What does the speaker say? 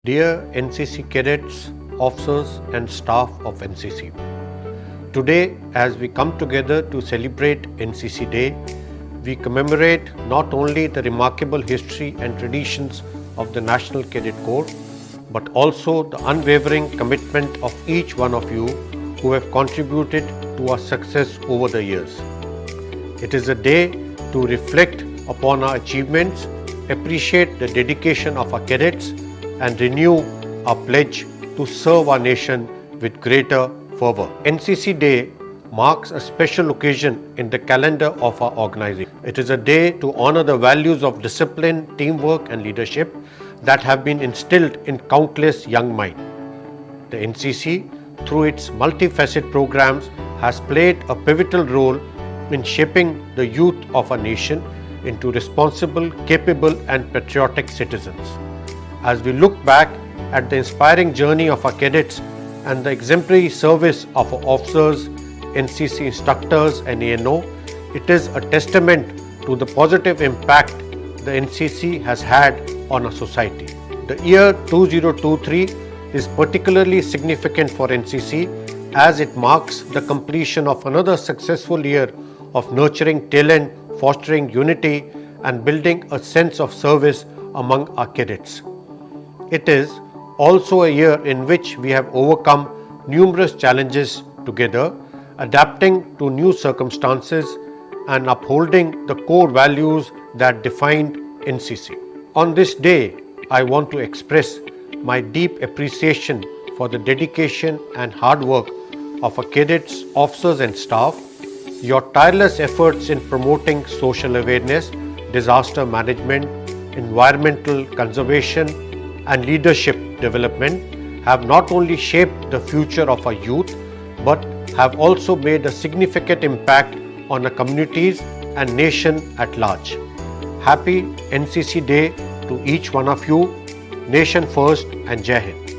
Dear NCC Cadets, officers and staff of NCC. Today, as we come together to celebrate NCC Day, we commemorate not only the remarkable history and traditions of the National Cadet Corps, but also the unwavering commitment of each one of you who have contributed to our success over the years. It is a day to reflect upon our achievements, appreciate the dedication of our cadets, and renew our pledge to serve our nation with greater fervor. NCC Day marks a special occasion in the calendar of our organization. It is a day to honor the values of discipline, teamwork and leadership that have been instilled in countless young minds. The NCC, through its multifaceted programs, has played a pivotal role in shaping the youth of our nation into responsible, capable and patriotic citizens. As we look back at the inspiring journey of our cadets and the exemplary service of our officers, NCC instructors and ANO, it is a testament to the positive impact the NCC has had on our society. The year 2023 is particularly significant for NCC as it marks the completion of another successful year of nurturing talent, fostering unity and building a sense of service among our cadets. It is also a year in which we have overcome numerous challenges together, adapting to new circumstances and upholding the core values that defined NCC. On this day, I want to express my deep appreciation for the dedication and hard work of our cadets, officers and staff. Your tireless efforts in promoting social awareness, disaster management, environmental conservation and leadership development have not only shaped the future of our youth, but have also made a significant impact on our communities and nation at large. Happy NCC Day to each one of you. Nation first and Jai Hind.